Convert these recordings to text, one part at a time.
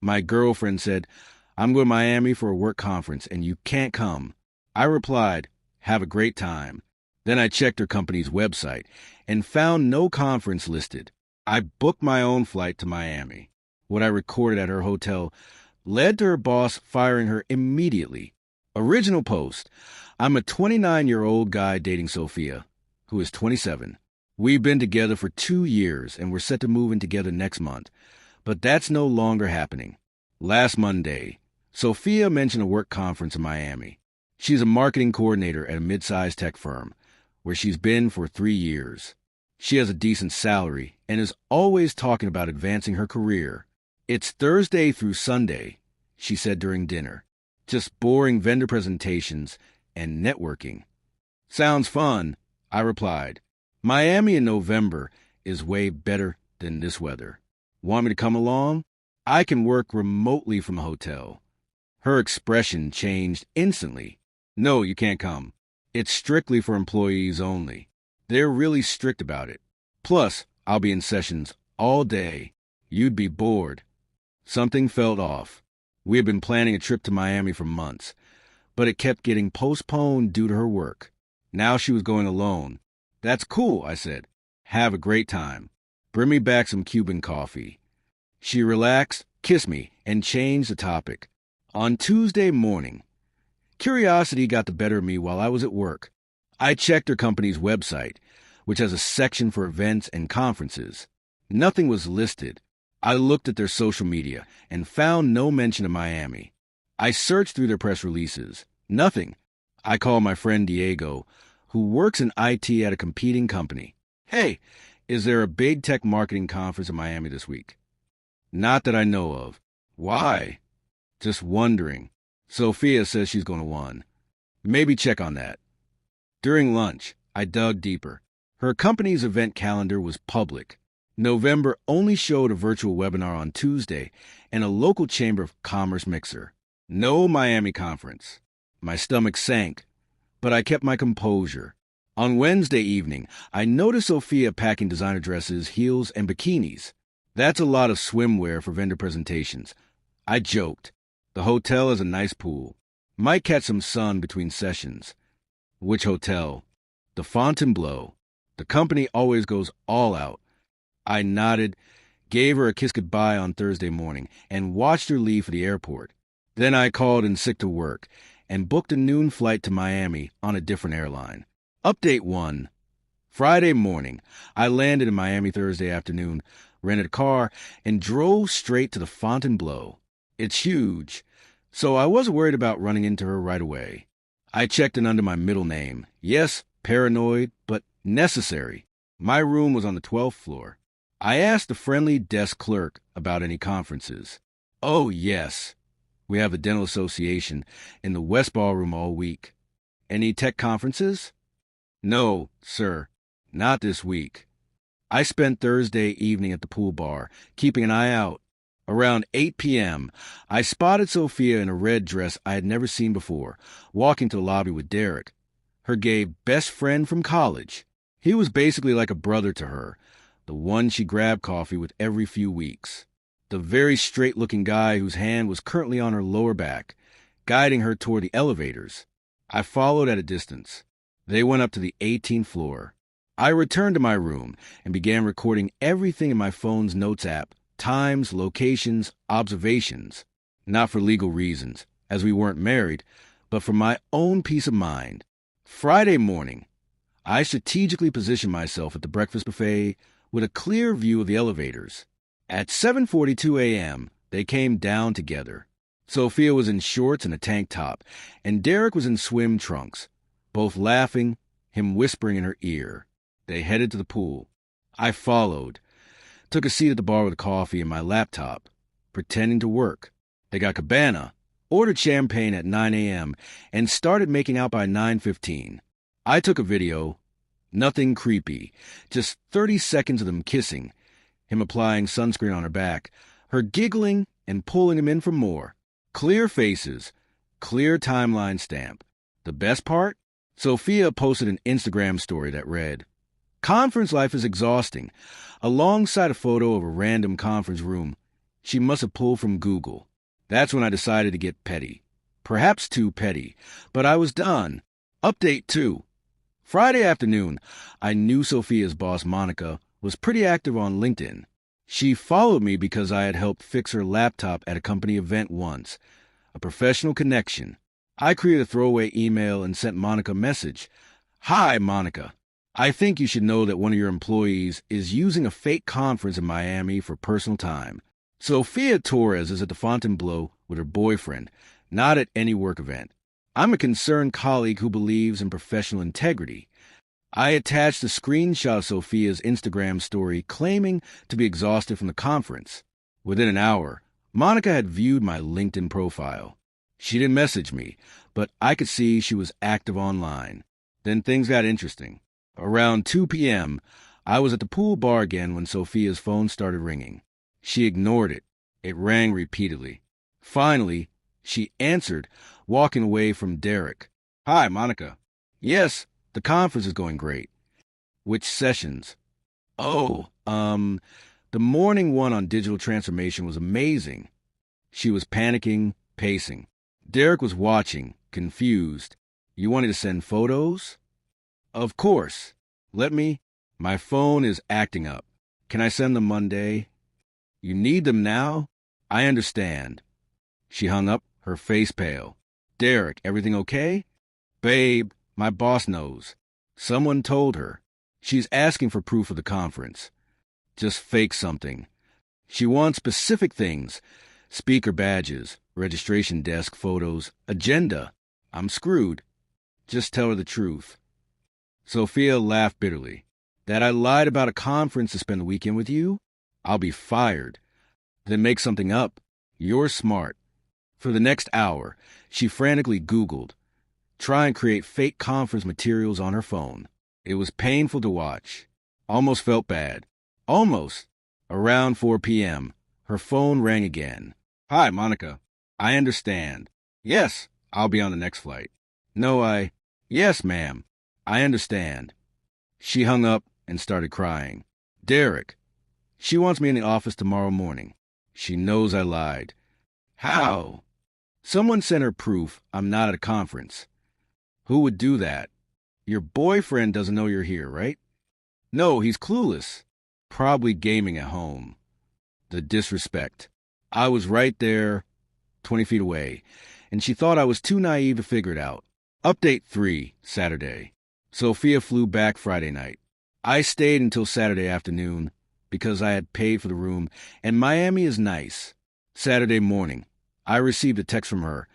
My girlfriend said, I'm going to Miami for a work conference and you can't come. I replied, have a great time. Then I checked her company's website and found no conference listed. I booked my own flight to Miami. What I recorded at her hotel led to her boss firing her immediately. Original post: I'm a 29-year-old guy dating Sophia, who is 27. We've been together for 2 years and we're set to move in together next month. But that's no longer happening. Last Monday, Sophia mentioned a work conference in Miami. She's a marketing coordinator at a mid-sized tech firm, where she's been for 3 years. She has a decent salary and is always talking about advancing her career. It's Thursday through Sunday, she said during dinner. Just boring vendor presentations and networking. Sounds fun, I replied. Miami in November is way better than this weather. Want me to come along? I can work remotely from a hotel. Her expression changed instantly. No, you can't come. It's strictly for employees only. They're really strict about it. Plus, I'll be in sessions all day. You'd be bored. Something felt off. We had been planning a trip to Miami for months, but it kept getting postponed due to her work. Now she was going alone. That's cool, I said. Have a great time. Bring me back some Cuban coffee. She relaxed, kissed me, and changed the topic. On Tuesday morning, curiosity got the better of me while I was at work. I checked her company's website, which has a section for events and conferences. Nothing was listed. I looked at their social media and found no mention of Miami. I searched through their press releases. Nothing. I called my friend Diego, who works in IT at a competing company. Hey, is there a big tech marketing conference in Miami this week? Not that I know of. Why? Just wondering. Sophia says she's going to one. Maybe check on that. During lunch, I dug deeper. Her company's event calendar was public. November only showed a virtual webinar on Tuesday and a local Chamber of Commerce mixer. No Miami conference. My stomach sank, but I kept my composure. On Wednesday evening, I noticed Sophia packing designer dresses, heels, and bikinis. That's a lot of swimwear for vendor presentations. I joked. The hotel has a nice pool. Might catch some sun between sessions. Which hotel? The Fontainebleau. The company always goes all out. I nodded, gave her a kiss goodbye on Thursday morning, and watched her leave for the airport. Then I called in sick to work and booked a noon flight to Miami on a different airline. Update 1. Friday morning, I landed in Miami Thursday afternoon, rented a car, and drove straight to the Fontainebleau. It's huge, so I wasn't worried about running into her right away. I checked in under my middle name. Yes, paranoid, but necessary. My room was on the 12th floor. I asked the friendly desk clerk about any conferences. Oh, yes. We have a dental association in the West Ballroom all week. Any tech conferences? No, sir, not this week. I spent Thursday evening at the pool bar, keeping an eye out. Around 8 p.m., I spotted Sophia in a red dress I had never seen before, walking to the lobby with Derek, her gay best friend from college. He was basically like a brother to her, the one she grabbed coffee with every few weeks. The very straight-looking guy whose hand was currently on her lower back, guiding her toward the elevators. I followed at a distance. They went up to the 18th floor. I returned to my room and began recording everything in my phone's notes app, times, locations, observations. Not for legal reasons, as we weren't married, but for my own peace of mind. Friday morning, I strategically positioned myself at the breakfast buffet with a clear view of the elevators. At 7:42 a.m., they came down together. Sophia was in shorts and a tank top, and Derek was in swim trunks, both laughing, him whispering in her ear. They headed to the pool. I followed, took a seat at the bar with coffee and my laptop, pretending to work. They got cabana, ordered champagne at 9 a.m., and started making out by 9:15. I took a video. Nothing creepy, just 30 seconds of them kissing, him applying sunscreen on her back, her giggling and pulling him in for more. Clear faces, clear timeline stamp. The best part? Sophia posted an Instagram story that read, "Conference life is exhausting," alongside a photo of a random conference room She must have pulled from Google. That's when I decided to get petty. Perhaps too petty, but I was done. Update 2. Friday afternoon, I knew Sophia's boss, Monica, was pretty active on LinkedIn. She followed me because I had helped fix her laptop at a company event once. A professional connection. I created a throwaway email and sent Monica a message. Hi, Monica. I think you should know that one of your employees is using a fake conference in Miami for personal time. Sophia Torres is at the Fontainebleau with her boyfriend, not at any work event. I'm a concerned colleague who believes in professional integrity. I attached a screenshot of Sophia's Instagram story claiming to be exhausted from the conference. Within an hour, Monica had viewed my LinkedIn profile. She didn't message me, but I could see she was active online. Then things got interesting. Around 2 p.m., I was at the pool bar again when Sophia's phone started ringing. She ignored it. It rang repeatedly. Finally, she answered, walking away from Derek. Hi, Monica. Yes, the conference is going great. Which sessions? Oh, the morning one on digital transformation was amazing. She was panicking, pacing. Derek was watching, confused. You wanted to send photos? Of course. Let me. My phone is acting up. Can I send them Monday? You need them now? I understand. She hung up, her face pale. Derek, everything okay? Babe, my boss knows. Someone told her. She's asking for proof of the conference. Just fake something. She wants specific things. Speaker badges, registration desk photos, agenda. I'm screwed. Just tell her the truth. Sophia laughed bitterly. That I lied about a conference to spend the weekend with you? I'll be fired. Then make something up. You're smart. For the next hour, she frantically Googled. Try and create fake conference materials on her phone. It was painful to watch. Almost felt bad. Almost. Around 4 p.m., her phone rang again. Hi, Monica. I understand. Yes, I'll be on the next flight. No, Yes, ma'am. I understand. She hung up and started crying. Derek. She wants me in the office tomorrow morning. She knows I lied. How? Someone sent her proof I'm not at a conference. Who would do that? Your boyfriend doesn't know you're here, right? No, he's clueless. Probably gaming at home. The disrespect. I was right there, 20 feet away, and she thought I was too naive to figure it out. Update 3, Saturday. Sophia flew back Friday night. I stayed until Saturday afternoon because I had paid for the room, and Miami is nice. Saturday morning, I received a text from her.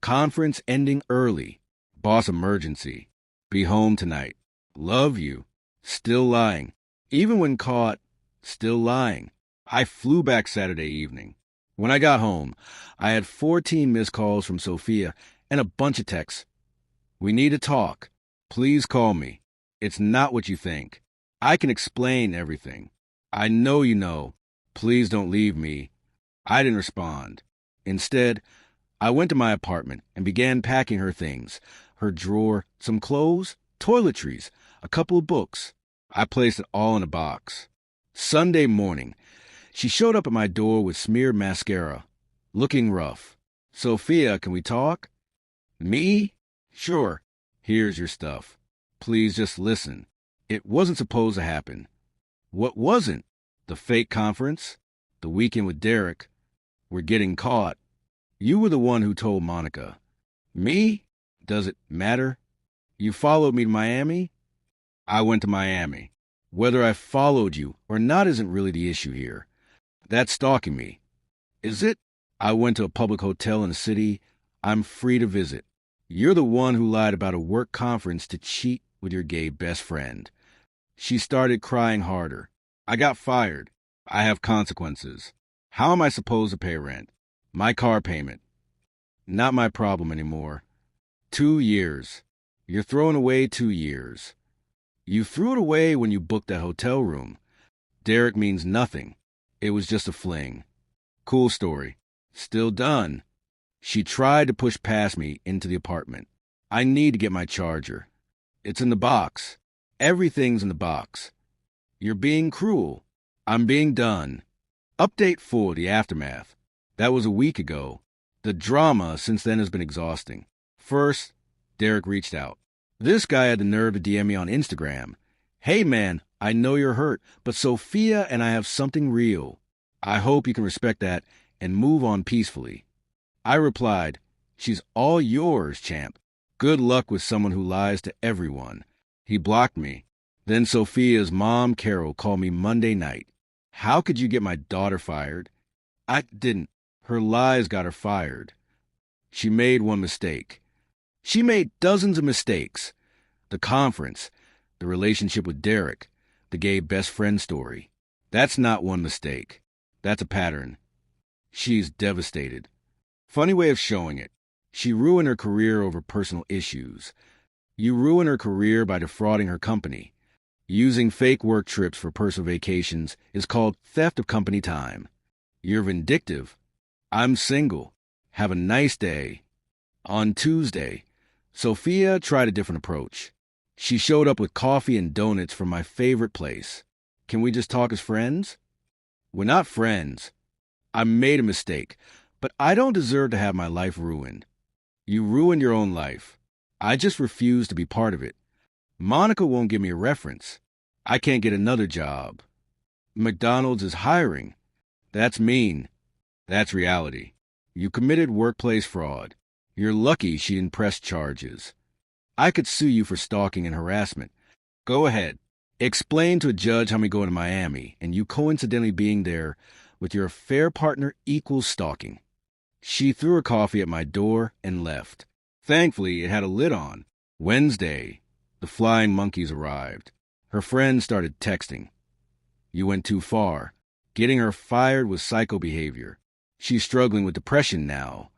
Conference ending early. Boss emergency. Be home tonight. Love you. Still lying. Even when caught, still lying. I flew back Saturday evening. When I got home, I had 14 missed calls from Sophia and a bunch of texts. We need to talk. Please call me. It's not what you think. I can explain everything. I know you know. Please don't leave me. I didn't respond. Instead, I went to my apartment and began packing her things. Her drawer, some clothes, toiletries, a couple of books. I placed it all in a box. Sunday morning, she showed up at my door with smeared mascara, looking rough. Sophia, can we talk? Me? Sure. Here's your stuff. Please just listen. It wasn't supposed to happen. What wasn't? The fake conference? The weekend with Derek? We're getting caught. You were the one who told Monica. Me? Does it matter? You followed me to Miami? I went to Miami. Whether I followed you or not isn't really the issue here. That's stalking me. Is it? I went to a public hotel in the city. I'm free to visit. You're the one who lied about a work conference to cheat with your gay best friend. She started crying harder. I got fired. I have consequences. How am I supposed to pay rent? My car payment. Not my problem anymore. 2 years. You're throwing away 2 years. You threw it away when you booked that hotel room. Derek means nothing. It was just a fling. Cool story. Still done. She tried to push past me into the apartment. I need to get my charger. It's in the box. Everything's in the box. You're being cruel. I'm being done. Update 4, the aftermath. That was a week ago. The drama since then has been exhausting. First, Derek reached out. This guy had the nerve to DM me on Instagram. Hey man, I know you're hurt, but Sophia and I have something real. I hope you can respect that and move on peacefully. I replied, she's all yours, champ. Good luck with someone who lies to everyone. He blocked me. Then Sophia's mom, Carol, called me Monday night. How could you get my daughter fired? I didn't. Her lies got her fired. She made one mistake. She made dozens of mistakes. The conference, the relationship with Derek, the gay best friend story. That's not one mistake. That's a pattern. She's devastated. Funny way of showing it. She ruined her career over personal issues. You ruin her career by defrauding her company. Using fake work trips for personal vacations is called theft of company time. You're vindictive. I'm single. Have a nice day. On Tuesday, Sophia tried a different approach. She showed up with coffee and donuts from my favorite place. Can we just talk as friends? We're not friends. I made a mistake, but I don't deserve to have my life ruined. You ruined your own life. I just refuse to be part of it. Monica won't give me a reference. I can't get another job. McDonald's is hiring. That's mean. That's reality. You committed workplace fraud. You're lucky she didn't press charges. I could sue you for stalking and harassment. Go ahead. Explain to a judge how me going to Miami and you coincidentally being there with your affair partner equals stalking. She threw her coffee at my door and left. Thankfully, it had a lid on. Wednesday, the flying monkeys arrived. Her friends started texting. You went too far. Getting her fired was psycho behavior. She's struggling with depression now.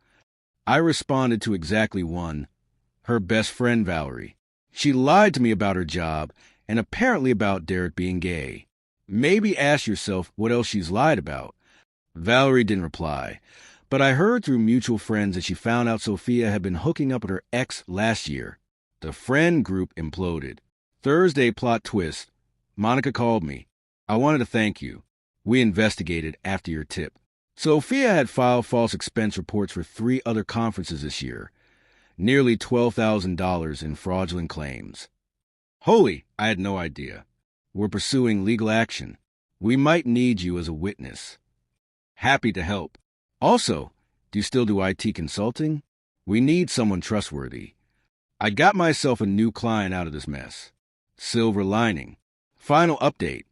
I responded to exactly one. Her best friend, Valerie. She lied to me about her job and apparently about Derek being gay. Maybe ask yourself what else she's lied about. Valerie didn't reply, but I heard through mutual friends that she found out Sophia had been hooking up with her ex last year. The friend group imploded. Thursday plot twist. Monica called me. I wanted to thank you. We investigated after your tip. Sophia had filed false expense reports for 3 other conferences this year. Nearly $12,000 in fraudulent claims. Holy, I had no idea. We're pursuing legal action. We might need you as a witness. Happy to help. Also, do you still do IT consulting? We need someone trustworthy. I got myself a new client out of this mess. Silver lining. Final update.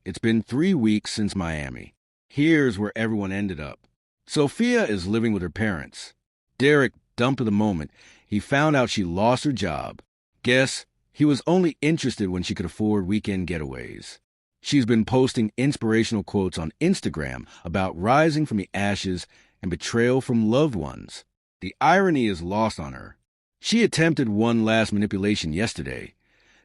It's been 3 weeks since Miami. Here's where everyone ended up. Sophia is living with her parents. Derek dumped her the moment he found out she lost her job. Guess he was only interested when she could afford weekend getaways. She's been posting inspirational quotes on Instagram about rising from the ashes and betrayal from loved ones. The irony is lost on her. She attempted one last manipulation yesterday,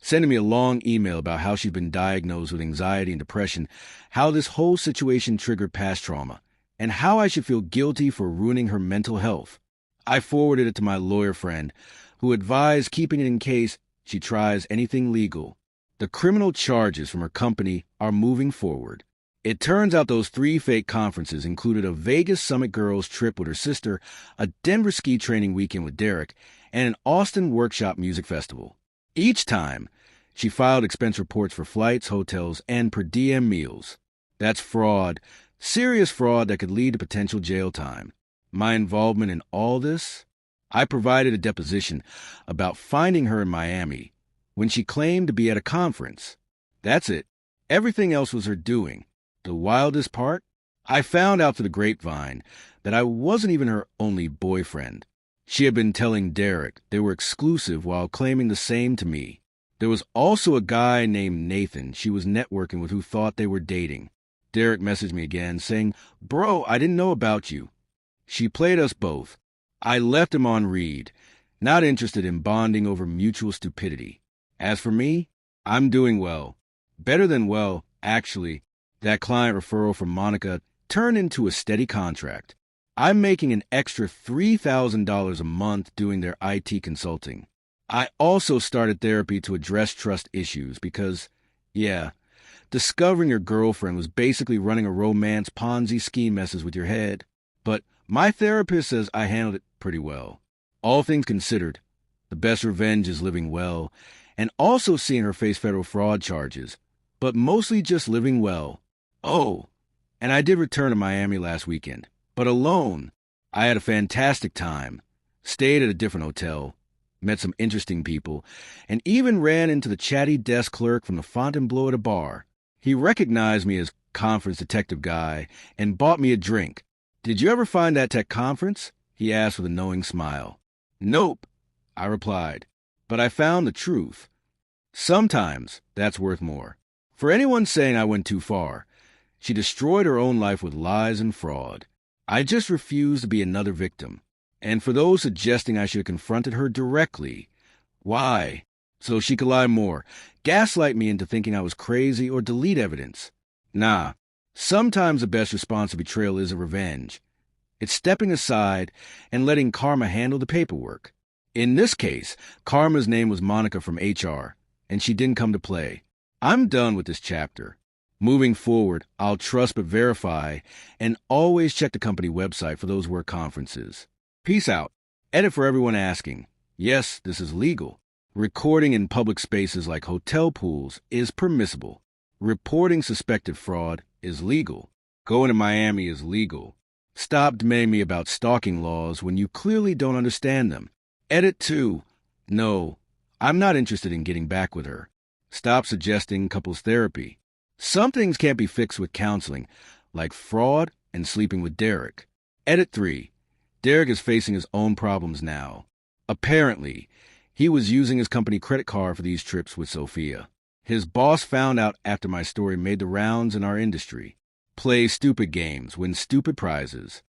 sending me a long email about how she'd been diagnosed with anxiety and depression, how this whole situation triggered past trauma, and how I should feel guilty for ruining her mental health. I forwarded it to my lawyer friend, who advised keeping it in case she tries anything legal. The criminal charges from her company are moving forward. It turns out those 3 fake conferences included a Vegas Summit Girls trip with her sister, a Denver ski training weekend with Derek, and an Austin Workshop Music Festival. Each time, she filed expense reports for flights, hotels, and per diem meals. That's fraud, serious fraud that could lead to potential jail time. My involvement in all this? I provided a deposition about finding her in Miami when she claimed to be at a conference. That's it. Everything else was her doing. The wildest part? I found out through the grapevine that I wasn't even her only boyfriend. She had been telling Derek they were exclusive while claiming the same to me. There was also a guy named Nathan she was networking with who thought they were dating. Derek messaged me again saying, "Bro, I didn't know about you." She played us both. I left him on read, not interested in bonding over mutual stupidity. As for me, I'm doing well. Better than well, actually. That client referral from Monica turned into a steady contract. I'm making an extra $3,000 a month doing their IT consulting. I also started therapy to address trust issues because, yeah, Discovering your girlfriend was basically running a romance Ponzi scheme messes with your head. But my therapist says I handled it pretty well. All things considered, the best revenge is living well, and also seeing her face federal fraud charges, but mostly just living well. Oh, and I did return to Miami last weekend, but alone. I had a fantastic time, stayed at a different hotel, met some interesting people, and even ran into the chatty desk clerk from the Fontainebleau at a bar. He recognized me as conference detective guy and bought me a drink. "Did you ever find that tech conference?" he asked with a knowing smile. "Nope," I replied, "but I found the truth. Sometimes that's worth more." For anyone saying I went too far, she destroyed her own life with lies and fraud. I just refused to be another victim. And for those suggesting I should have confronted her directly, why? So she could lie more, gaslight me into thinking I was crazy, or delete evidence. Nah, sometimes the best response to betrayal is a revenge. It's stepping aside and letting karma handle the paperwork. In this case, karma's name was Monica from HR, and she didn't come to play. I'm done with this chapter. Moving forward, I'll trust but verify, and always check the company website for those work conferences. Peace out. Edit for everyone asking. Yes, this is legal. Recording in public spaces like hotel pools is permissible. Reporting suspected fraud is legal. Going to Miami is legal. Stop demanding me about stalking laws when you clearly don't understand them. Edit 2. No, I'm not interested in getting back with her. Stop suggesting couples therapy. Some things can't be fixed with counseling, like fraud and sleeping with Derek. Edit 3. Derek is facing his own problems now. Apparently, he was using his company credit card for these trips with Sophia. His boss found out after my story made the rounds in our industry. Play stupid games, win stupid prizes.